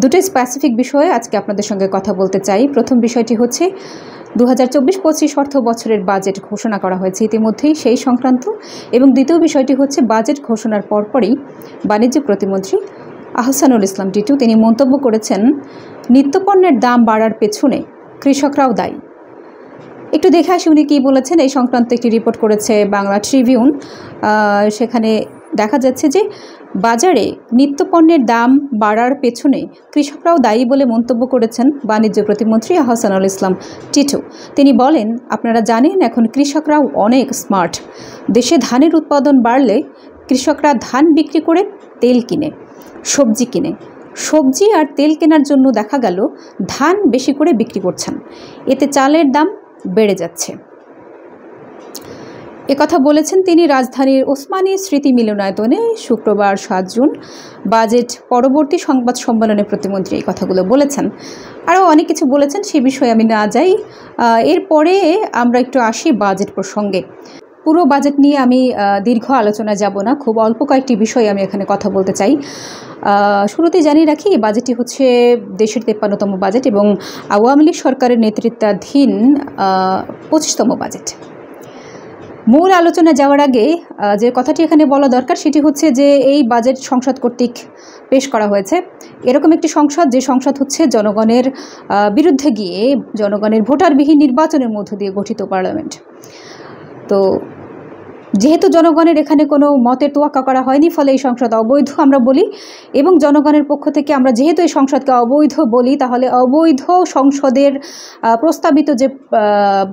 দুটো স্পেসিফিক বিষয়ে আজকে আপনাদের সঙ্গে কথা বলতে চাই। প্রথম বিষয়টি হচ্ছে 2024-25 অর্থ বছরের বাজেট ঘোষণা করা হয়েছে ইতিমধ্যেই, সেই সংক্রান্ত। এবং দ্বিতীয় বিষয়টি হচ্ছে বাজেট ঘোষণার পরপরই বাণিজ্য প্রতিমন্ত্রী আহসানুল ইসলাম টিটু তিনি মন্তব্য করেছেন, নিত্যপণ্যের দাম বাড়ার পেছনে কৃষকরাও দায়ী। একটু দেখে আসি উনি কী বলেছেন। এই সংক্রান্ত একটি রিপোর্ট করেছে বাংলা ট্রিবিউন। সেখানে দেখা যাচ্ছে যে বাজারে নিত্যপণ্যের দাম বাড়ার পেছনে কৃষকরাও দায়ী বলে মন্তব্য করেছেন বাণিজ্য প্রতিমন্ত্রী আহসানুল ইসলাম টিটু। তিনি বলেন, আপনারা জানেন এখন কৃষকরাও অনেক স্মার্ট। দেশে ধানের উৎপাদন বাড়লে কৃষকরা ধান বিক্রি করে তেল কিনে, সবজি কিনে। সবজি আর তেল কেনার জন্য দেখা গেল ধান বেশি করে বিক্রি করছেন, এতে চালের দাম বেড়ে যাচ্ছে। একথা বলেছেন তিনি রাজধানীর ওসমানী স্মৃতি মিলনায়তনে শুক্রবার 7 জুন বাজেট পরবর্তী সংবাদ সম্মেলনে প্রতিমন্ত্রী এই কথাগুলো বলেছেন। আরও অনেক কিছু বলেছেন, সে বিষয়ে আমি না যাই। এরপরে আমরা একটু আসি বাজেট প্রসঙ্গে। পুরো বাজেট নিয়ে আমি দীর্ঘ আলোচনা যাব না, খুব অল্প কয়েকটি বিষয়ে আমি এখানে কথা বলতে চাই। শুরুতেই জানিয়ে রাখি, এই বাজেটটি হচ্ছে দেশের 53তম বাজেট এবং আওয়ামী লীগ সরকারের নেতৃত্বাধীন 25তম বাজেট। মূল আলোচনা যাওয়ার আগে যে কথাটি এখানে বলা দরকার সেটি হচ্ছে যে এই বাজেট সংসদ কর্তৃক পেশ করা হয়েছে। এরকম একটি সংসদ, যে সংসদ হচ্ছে জনগণের বিরুদ্ধে গিয়ে জনগণের ভোটারবিহীন নির্বাচনের মধ্য দিয়ে গঠিত পার্লামেন্ট। তো যেহেতু জনগণের এখানে কোনো মতের তোয়াক্কা করা হয়নি, ফলে এই সংসদ অবৈধ আমরা বলি। এবং জনগণের পক্ষ থেকে আমরা যেহেতু এই সংসদকে অবৈধ বলি, তাহলে অবৈধ সংসদের প্রস্তাবিত যে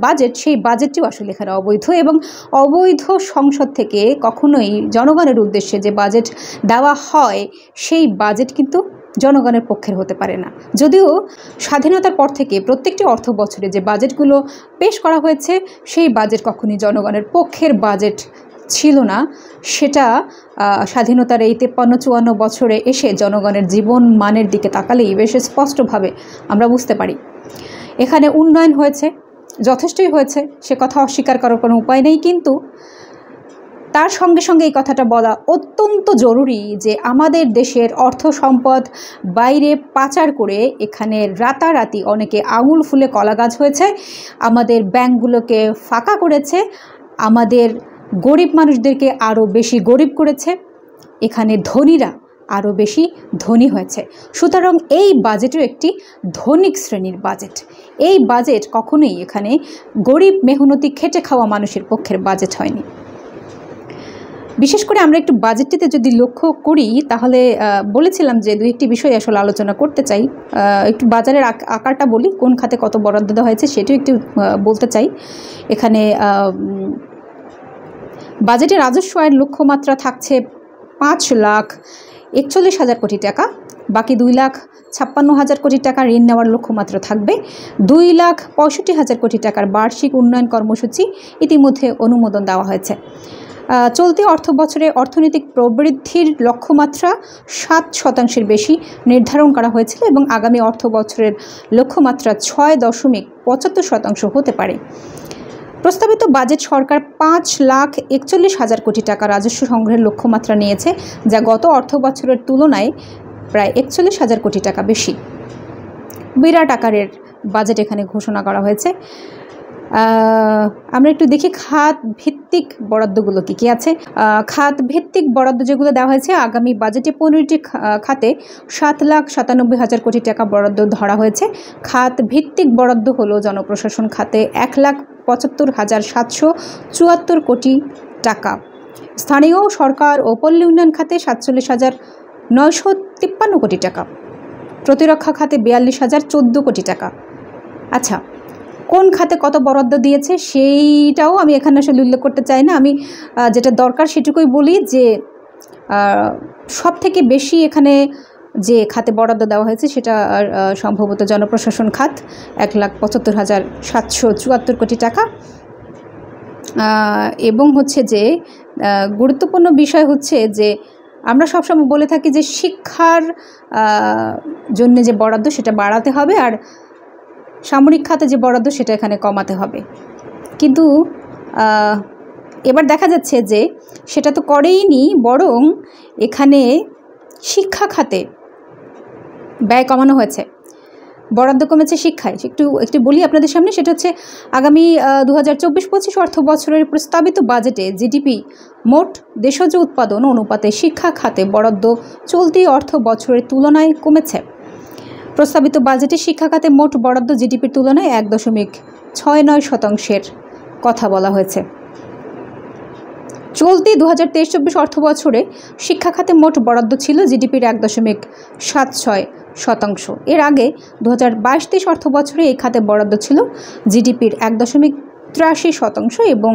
বাজেট, সেই বাজেটটিও আসলে এখানে অবৈধ। এবং অবৈধ সংসদ থেকে কখনোই জনগণের উদ্দেশ্যে যে বাজেট দেওয়া হয়, সেই বাজেট কিন্তু জনগণের পক্ষের হতে পারে না। যদিও স্বাধীনতার পর থেকে প্রত্যেকটি অর্থ বছরে যে বাজেটগুলো পেশ করা হয়েছে, সেই বাজেট কখনই জনগণের পক্ষের বাজেট ছিল না। সেটা স্বাধীনতার এই 53-54 বছরে এসে জনগণের জীবন মানের দিকে তাকালেই বেশ স্পষ্টভাবে আমরা বুঝতে পারি। এখানে উন্নয়ন হয়েছে, যথেষ্টই হয়েছে, সে কথা অস্বীকার করার কোনো উপায় নেই। কিন্তু তার সঙ্গে সঙ্গে এই কথাটা বলা অত্যন্ত জরুরি যে আমাদের দেশের অর্থ সম্পদ বাইরে পাচার করে এখানে রাতারাতি অনেকে আঙুল ফুলে কলা গাছ হয়েছে, আমাদের ব্যাংকগুলোকে ফাঁকা করেছে, আমাদের গরিব মানুষদেরকে আরও বেশি গরিব করেছে, এখানে ধনীরা আরও বেশি ধনী হয়েছে। সুতরাং এই বাজেটও একটি ধনিক শ্রেণীর বাজেট। এই বাজেট কখনোই এখানে গরিব মেহনতি খেটে খাওয়া মানুষের পক্ষের বাজেট হয়নি। বিশেষ করে আমরা একটু বাজেটটিতে যদি লক্ষ্য করি, তাহলে বলেছিলাম যে দুই একটি বিষয় আসলে আলোচনা করতে চাই। একটু বাজারের আকারটা বলি, কোন খাতে কত বরাদ্দ দেওয়া হয়েছে সেটাও একটু বলতে চাই। এখানে বাজেটের রাজস্ব আয়ের লক্ষ্যমাত্রা থাকছে 5,41,000 কোটি টাকা। বাকি 2,56,000 কোটি টাকা ঋণ নেওয়ার লক্ষ্যমাত্রা থাকবে। 2,65,000 কোটি টাকার বার্ষিক উন্নয়ন কর্মসূচি ইতিমধ্যে অনুমোদন দেওয়া হয়েছে। চলতি অর্থ বছরে অর্থনৈতিক প্রবৃদ্ধির লক্ষ্যমাত্রা 7% বেশি নির্ধারণ করা হয়েছিল এবং আগামী অর্থ বছরের লক্ষ্যমাত্রা 6.75% হতে পারে। প্রস্তাবিত বাজেট সরকার 5,41,000 কোটি টাকা রাজস্ব সংগ্রহের লক্ষ্যমাত্রা নিয়েছে, যা গত অর্থ বছরের তুলনায় প্রায় 41,000 কোটি টাকা বেশি। বিরাট আকারের বাজেট এখানে ঘোষণা করা হয়েছে। আমরা একটু দেখি খাত ভিত্তিক বরাদ্দগুলো কী কী আছে। খাত ভিত্তিক বরাদ্দ যেগুলো দেওয়া হয়েছে, আগামী বাজেটে 15টি খাতে 7,97,000 কোটি টাকা বরাদ্দ ধরা হয়েছে। খাত ভিত্তিক বরাদ্দ হলো জনপ্রশাসন খাতে 1,75,774 কোটি টাকা, স্থানীয় সরকার ও পল্লী উন্নয়ন খাতে 47,953 কোটি টাকা, প্রতিরক্ষা খাতে 42,014 কোটি টাকা। আচ্ছা, কোন খাতে কত বরাদ্দ দিয়েছে সেইটাও আমি এখানে আসলে উল্লেখ করতে চাই না। আমি যেটা দরকার সেটুকুই বলি যে সব থেকে বেশি এখানে যে খাতে বরাদ্দ দেওয়া হয়েছে সেটা সম্ভবত জনপ্রশাসন খাত, 1,75,774 কোটি টাকা। এবং হচ্ছে যে গুরুত্বপূর্ণ বিষয় হচ্ছে যে আমরা সবসময় বলে থাকি যে শিক্ষার জন্য যে বরাদ্দ সেটা বাড়াতে হবে, আর সামরিক খাতে যে বরাদ্দ সেটা এখানে কমাতে হবে। কিন্তু এবার দেখা যাচ্ছে যে সেটা তো করেইনি, বরং এখানে শিক্ষা খাতে ব্যয় কমানো হয়েছে, বরাদ্দ কমেছে শিক্ষায়। একটু বলি আপনাদের সামনে, সেটা হচ্ছে আগামী 2024-25 অর্থ বছরের প্রস্তাবিত বাজেটে জিডিপি মোট দেশজ উৎপাদন অনুপাতে শিক্ষা খাতে বরাদ্দ চলতি অর্থ বছরের তুলনায় কমেছে। প্রস্তাবিত বাজেটে শিক্ষা খাতে মোট বরাদ্দ জিডিপির তুলনায় 1.69% কথা বলা হয়েছে। চলতি 2023-24 অর্থ বছরে শিক্ষা খাতে মোট বরাদ্দ ছিল জিডিপির 1.76%। এর আগে 2022-23 অর্থ বছরে এই খাতে বরাদ্দ ছিল জিডিপির 1.83% এবং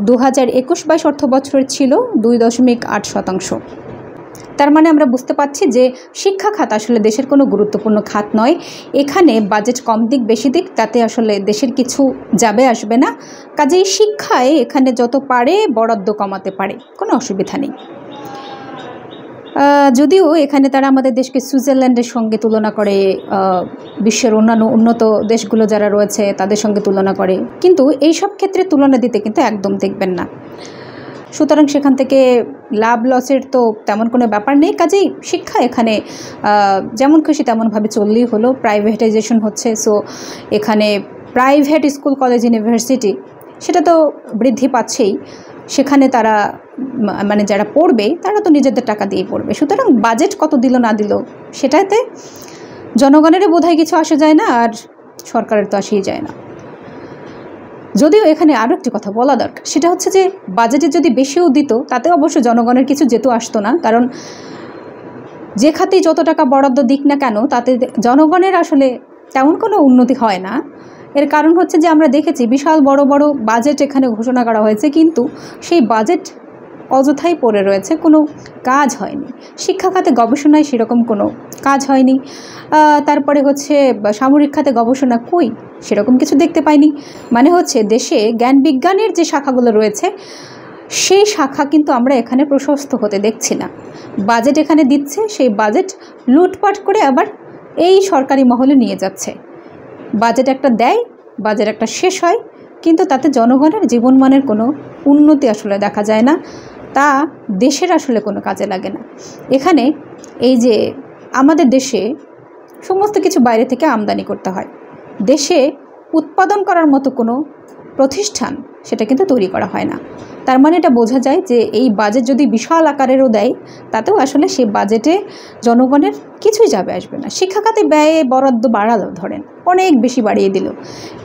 2021-22 অর্থ বছরের ছিল 2.8%। তার মানে আমরা বুঝতে পারছি যে শিক্ষা খাত আসলে দেশের কোনো গুরুত্বপূর্ণ খাত নয়। এখানে বাজেট কম দিক বেশি দিক তাতে আসলে দেশের কিছু যাবে আসবে না। কাজেই শিক্ষায় এখানে যত পারে বরাদ্দ কমাতে পারে, কোনো অসুবিধা নেই। যদিও এখানে তারা আমাদের দেশকে সুইজারল্যান্ডের সঙ্গে তুলনা করে, বিশ্বের অন্যান্য উন্নত দেশগুলো যারা রয়েছে তাদের সঙ্গে তুলনা করে, কিন্তু এই সব ক্ষেত্রে তুলনা দিতে কিন্তু একদম দেখবেন না। সুতরাং সেখান থেকে লাভ লসের তো তেমন কোনো ব্যাপার নেই। কাজেই শিক্ষা এখানে যেমন খুশি তেমনভাবে চললেই হলো। প্রাইভেটাইজেশন হচ্ছে, সো এখানে প্রাইভেট স্কুল কলেজ ইউনিভার্সিটি সেটা তো বৃদ্ধি পাচ্ছেই। সেখানে তারা মানে যারা পড়বে তারা তো নিজেদের টাকা দিয়ে পড়বে। সুতরাং বাজেট কত দিল না দিল সেটাতে জনগণেরও বোধহয় কিছু আসে যায় না, আর সরকারের তো আসেই যায় না। যদিও এখানে আরও একটি কথা বলা দরকার, সেটা হচ্ছে যে বাজেটে যদি বেশিও দিত তাতে অবশ্য জনগণের কিছু যেত আসতো না। কারণ যে খাতেই যত টাকা বরাদ্দ দিক না কেন তাতে জনগণের আসলে তেমন কোনো উন্নতি হয় না। এর কারণ হচ্ছে যে আমরা দেখেছি বিশাল বড় বড় বাজেট এখানে ঘোষণা করা হয়েছে, কিন্তু সেই বাজেট অযথাই পড়ে রয়েছে, কোনো কাজ হয়নি। শিক্ষা খাতে গবেষণায় সেরকম কোনো কাজ হয়নি। তারপরে হচ্ছে সামরিক খাতে গবেষণা কই, সেরকম কিছু দেখতে পাইনি। মানে হচ্ছে দেশে জ্ঞান বিজ্ঞানের যে শাখাগুলো রয়েছে সেই শাখা কিন্তু আমরা এখানে প্রশস্ত হতে দেখছি না। বাজেট এখানে দিচ্ছে, সেই বাজেট লুটপাট করে আবার এই সরকারি মহলে নিয়ে যাচ্ছে। বাজেট একটা দেয়, বাজেট একটা শেষ হয়, কিন্তু তাতে জনগণের জীবনমানের কোনো উন্নতি আসলে দেখা যায় না। তা দেশের আসলে কোনো কাজে লাগে না। এখানে এই যে আমাদের দেশে সমস্ত কিছু বাইরে থেকে আমদানি করতে হয়, দেশে উৎপাদন করার মতো কোনো প্রতিষ্ঠান সেটা কিন্তু তৈরি করা হয় না। তার মানে এটা বোঝা যায় যে এই বাজেট যদি বিশাল আকারেরও দেয় তাতেও আসলে সে বাজেটে জনগণের কিছুই যাবে আসবে না। শিক্ষা খাতে ব্যয়ে বরাদ্দ বাড়ালো, ধরেন অনেক বেশি বাড়িয়ে দিল,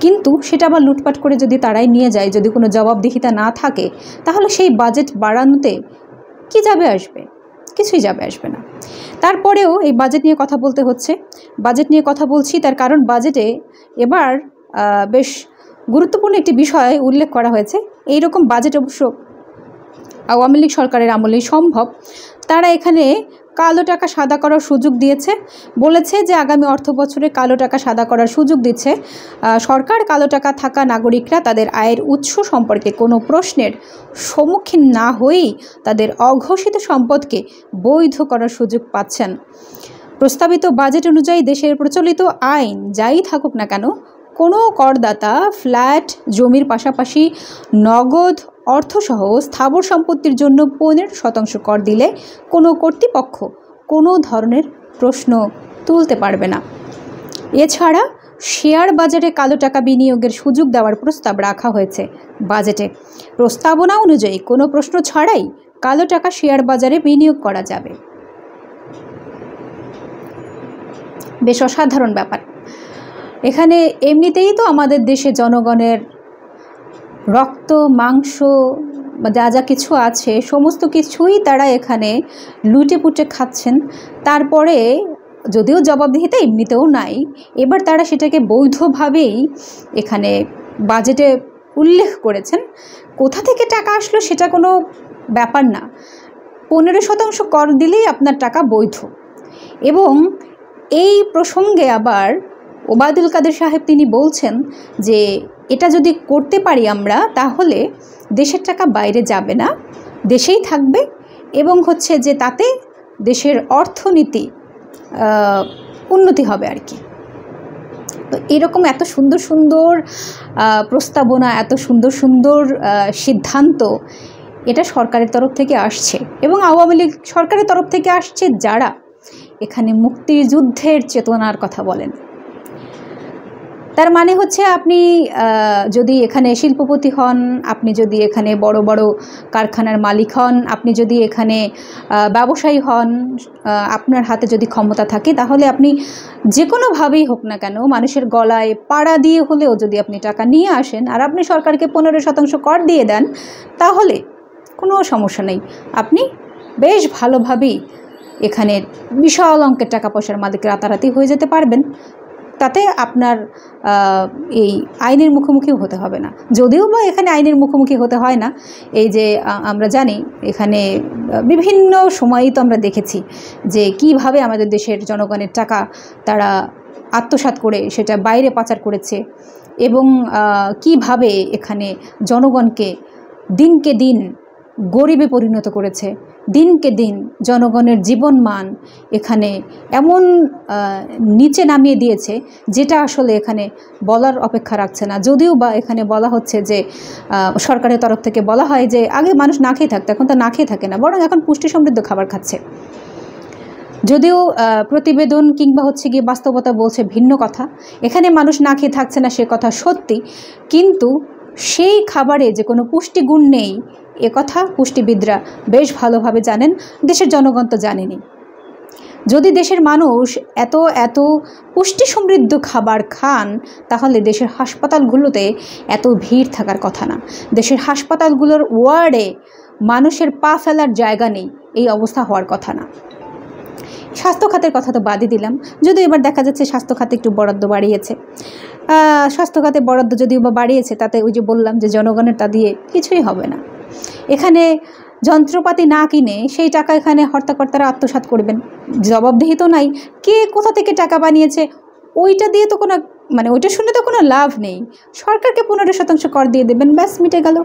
কিন্তু সেটা আবার লুটপাট করে যদি তারাই নিয়ে যায়, যদি কোনো জবাবদিহিতা না থাকে, তাহলে সেই বাজেট বাড়ানোতে কি যাবে আসবে? কিছুই যাবে আসবে না। তারপরেও এই বাজেট নিয়ে কথা বলতে হচ্ছে। বাজেট নিয়ে কথা বলছি তার কারণ বাজেটে এবার বেশ গুরুত্বপূর্ণ একটি বিষয় উল্লেখ করা হয়েছে। এই রকম বাজেট অবশ্য আওয়ামী লীগ সরকারের আমলেই সম্ভব। তারা এখানে কালো টাকা সাদা করার সুযোগ দিয়েছে, বলেছে যে আগামী অর্থ বছরে কালো টাকা সাদা করার সুযোগ দিচ্ছে সরকার। কালো টাকা থাকা নাগরিকরা তাদের আয়ের উৎস সম্পর্কে কোনো প্রশ্নের সম্মুখীন না হয়েই তাদের অঘোষিত সম্পদকে বৈধ করার সুযোগ পাচ্ছেন। প্রস্তাবিত বাজেট অনুযায়ী দেশের প্রচলিত আইন যাই থাকুক না কেন, কোনো করদাতা ফ্ল্যাট জমির পাশাপাশি নগদ অর্থসহ স্থাবর সম্পত্তির জন্য 15% কর দিলে কোনো কর্তৃপক্ষ কোনো ধরনের প্রশ্ন তুলতে পারবে না। এছাড়া শেয়ার বাজারে কালো টাকা বিনিয়োগের সুযোগ দেওয়ার প্রস্তাব রাখা হয়েছে বাজেটে। প্রস্তাবনা অনুযায়ী কোনো প্রশ্ন ছাড়াই কালো টাকা শেয়ার বাজারে বিনিয়োগ করা যাবে। বেশ অসাধারণ ব্যাপার। এখানে এমনিতেই তো আমাদের দেশে জনগণের রক্ত মাংস যা যা কিছু আছে সমস্ত কিছুই তারা এখানে লুটে পুটে খাচ্ছেন। তারপরে যদিও জবাবদিহিতা এমনিতেও নাই, এবার তারা সেটাকে বৈধভাবেই এখানে বাজেটে উল্লেখ করেছেন। কোথা থেকে টাকা আসলো সেটা কোনো ব্যাপার না, 15% কর দিলেই আপনার টাকা বৈধ। এবং এই প্রসঙ্গে আবার ওবায়দুল কাদের সাহেব তিনি বলছেন যে এটা যদি করতে পারি আমরা তাহলে দেশের টাকা বাইরে যাবে না, দেশেই থাকবে, এবং হচ্ছে যে তাতে দেশের অর্থনীতি উন্নতি হবে আর কি। তো এরকম এত সুন্দর সুন্দর প্রস্তাবনা, এত সুন্দর সুন্দর সিদ্ধান্ত এটা সরকারের তরফ থেকে আসছে, এবং আওয়ামী লীগ সরকারের তরফ থেকে আসছে যারা, এখানে মুক্তিযুদ্ধের চেতনার কথা বলেন। তার মানে হচ্ছে আপনি যদি এখানে শিল্পপতি হন, আপনি যদি এখানে বড় বড় কারখানার মালিক হন, আপনি যদি এখানে ব্যবসায়ী হন, আপনার হাতে যদি ক্ষমতা থাকে, তাহলে আপনি যে কোনোভাবেই হোক না কেন মানুষের গলায় পাড়া দিয়ে হলেও যদি আপনি টাকা নিয়ে আসেন আর আপনি সরকারকে 15% কর দিয়ে দেন, তাহলে কোনো সমস্যা নেই। আপনি বেশ ভালোভাবেই এখানে বিশাল অঙ্কের টাকা পয়সার মালিক রাতারাতি হয়ে যেতে পারবেন। তাতে আপনার এই আইনের মুখোমুখিও হতে হবে না। যদিও বা এখানে আইনের মুখোমুখি হতে হয় না, এই যে আমরা জানি এখানে বিভিন্ন সময়ই তো আমরা দেখেছি যে কিভাবে আমাদের দেশের জনগণের টাকা তারা আত্মসাৎ করে সেটা বাইরে পাচার করেছে, এবং কিভাবে এখানে জনগণকে দিনকে দিন গরিবে পরিণত করেছে, দিনকে দিন জনগণের জীবনমান এখানে এমন নিচে নামিয়ে দিয়েছে যেটা আসলে এখানে বলার অপেক্ষা রাখছে না। যদিও বা এখানে বলা হচ্ছে যে সরকারের তরফ থেকে বলা হয় যে আগে মানুষ না খেয়ে থাকতো, এখন তো না খেয়ে থাকে না, বরং এখন পুষ্টি সমৃদ্ধ খাবার খাচ্ছে। যদিও প্রতিবেদন কিংবা হচ্ছে গিয়ে বাস্তবতা বলছে ভিন্ন কথা, এখানে মানুষ না খেয়ে থাকছে না সে কথা সত্যি, কিন্তু সেই খাবারে যে কোনো পুষ্টিগুণ নেই একথা পুষ্টিবিদরা বেশ ভালোভাবে জানেন, দেশের জনগণ তো জানেনি। যদি দেশের মানুষ এত এত পুষ্টি সমৃদ্ধ খাবার খান, তাহলে দেশের হাসপাতালগুলোতে এত ভিড় থাকার কথা না। দেশের হাসপাতালগুলোর ওয়ার্ডে মানুষের পা ফেলার জায়গা নেই, এই অবস্থা হওয়ার কথা না। স্বাস্থ্য খাতের কথা তো বাদই দিলাম, যদিও এবার দেখা যাচ্ছে স্বাস্থ্য খাতে একটু বরাদ্দ বাড়িয়েছে। স্বাস্থ্য খাতে বরাদ্দ যদিও বা বাড়িয়েছে, তাতে ওই যে বললাম যে জনগণের তা দিয়ে কিছুই হবে না। এখানে যন্ত্রপাতি না কিনে সেই টাকা এখানে হর্তাকর্তারা আত্মসাৎ করবেন, জবাবদিহি তো নাই। কে কোথা থেকে টাকা বানিয়েছে ওইটা দিয়ে তো কোনো মানে ওইটা শুনে তো কোনো লাভ নেই। সরকারকে 15% কর দিয়ে দেবেন, ব্যাস মিটে গেল।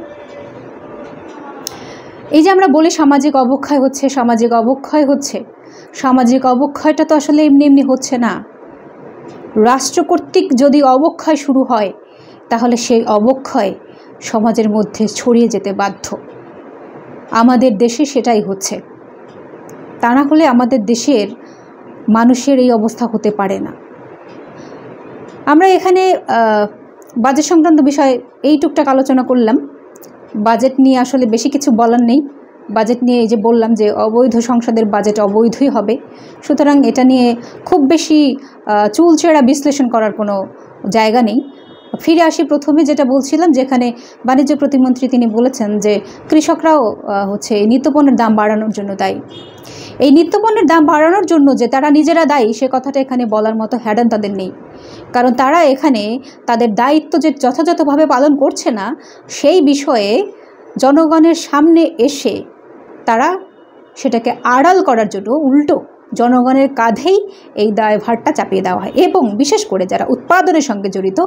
এই যে আমরা বলি সামাজিক অবক্ষয় হচ্ছে, সামাজিক অবক্ষয় হচ্ছে, সামাজিক অবক্ষয়টা তো আসলে এমনি এমনি হচ্ছে না। রাষ্ট্র কর্তৃক যদি অবক্ষয় শুরু হয়, তাহলে সেই অবক্ষয় সমাজের মধ্যে ছড়িয়ে যেতে বাধ্য। আমাদের দেশে সেটাই হচ্ছে। তা না হলে আমাদের দেশের মানুষের এই অবস্থা হতে পারে না। আমরা এখানে বাজেট সংক্রান্ত বিষয়ে এই টুকটাক আলোচনা করলাম। বাজেট নিয়ে আসলে বেশি কিছু বলার নেই। বাজেট নিয়ে এই যে বললাম যে অবৈধ সংসদের বাজেট অবৈধই হবে, সুতরাং এটা নিয়ে খুব বেশি চুলচেরা বিশ্লেষণ করার কোনো জায়গা নেই। ফিরে আসি প্রথমে যেটা বলছিলাম, যেখানে বাণিজ্য প্রতিমন্ত্রী তিনি বলেছেন যে কৃষকরাও হচ্ছে নিত্যপণ্যের দাম বাড়ানোর জন্য দায়ী। এই নিত্যপণ্যের দাম বাড়ানোর জন্য যে তারা নিজেরা দায়ী সে কথাটা এখানে বলার মতো হ্যাডান তাদের নেই, কারণ তারা এখানে তাদের দায়িত্ব যে যথাযথভাবে পালন করছে না সেই বিষয়ে জনগণের সামনে এসে তারা সেটাকে আড়াল করার জন্য উল্টো জনগণের কাঁধেই এই দায়ভারটা চাপিয়ে দেওয়া হয়। এবং বিশেষ করে যারা উৎপাদনের সঙ্গে জড়িত,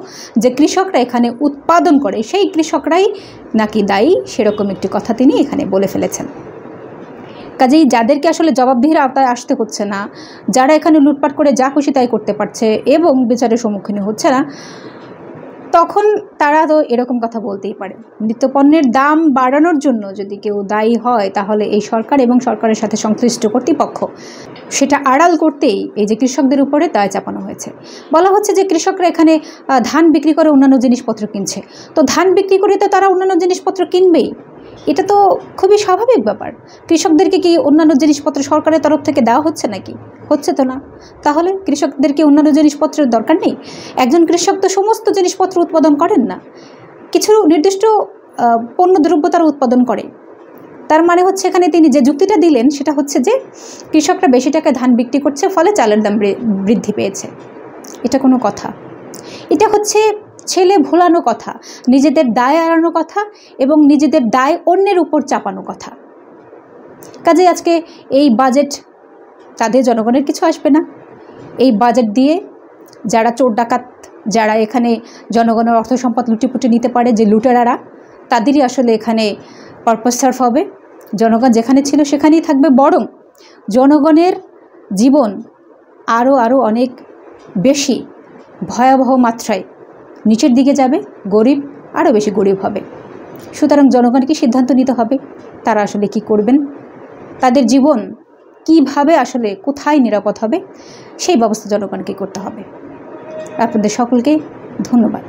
যে কৃষকরা এখানে উৎপাদন করে সেই কৃষকরাই নাকি দায়ী, সেরকম একটি কথা তিনি এখানে বলে ফেলেছেন। কাজেই যাদেরকে আসলে জবাবদিহির আওতায় আসতে হচ্ছে না, যারা এখানে লুটপাট করে যা খুশি তাই করতে পারছে এবং বিচারের সম্মুখীন হচ্ছে না, তখন তারা তো এরকম কথা বলতেই পারে। নিত্যপণ্যের দাম বাড়ানোর জন্য যদি কেউ দায়ী হয়, তাহলে এই সরকার এবং সরকারের সাথে সংশ্লিষ্ট কর্তৃপক্ষ। সেটা আড়াল করতেই এই যে কৃষকদের উপরে দায় চাপানো হয়েছে। বলা হচ্ছে যে কৃষকরা এখানে ধান বিক্রি করে অন্যান্য জিনিসপত্র কিনছে, তো ধান বিক্রি করে তো তারা অন্যান্য জিনিসপত্র কিনবেই, এটা তো খুবই স্বাভাবিক ব্যাপার। কৃষকদেরকে কি অন্যান্য জিনিসপত্র সরকারের তরফ থেকে দেওয়া হচ্ছে নাকি? হচ্ছে তো না। তাহলে কৃষকদেরকে অন্যান্য জিনিসপত্রের দরকার নেই? একজন কৃষক তো সমস্ত জিনিসপত্র উৎপাদন করেন না, কিছু নির্দিষ্ট পণ্যদ্রব্য তারা উৎপাদন করে। তার মানে হচ্ছে এখানে তিনি যে যুক্তিটা দিলেন সেটা হচ্ছে যে কৃষকরা বেশি টাকায় ধান বিক্রি করছে, ফলে চালের দাম বৃদ্ধি পেয়েছে। এটা কোনো কথা? এটা হচ্ছে ছেলে ভোলানো কথা, নিজেদের দায় এড়ানো কথা এবং নিজেদের দায় অন্যের উপর চাপানো কথা। কাজে আজকে এই বাজেট তাদের জনগণের কিছু আসবে না। এই বাজেট দিয়ে যারা চোর ডাকাত, যারা এখানে জনগণের অর্থ সম্পদ লুটিপুটি নিতে পারে, যে লুটেরারা, তাদেরই আসলে এখানে পারপাস সার্ভ হবে। জনগণ যেখানে ছিল সেখানেই থাকবে, বরং জনগণের জীবন আরও অনেক বেশি ভয়াবহ মাত্রায় নিচের দিকে যাবে, গরিব আরও বেশি গরিব হবে। সুতরাং জনগণকে সিদ্ধান্ত নিতে হবে তারা আসলে কি করবেন, তাদের জীবন কিভাবে আসলে কোথায় নিরাপদ হবে সেই ব্যবস্থা জনগণকে করতে হবে। আপনাদের সকলকে ধন্যবাদ।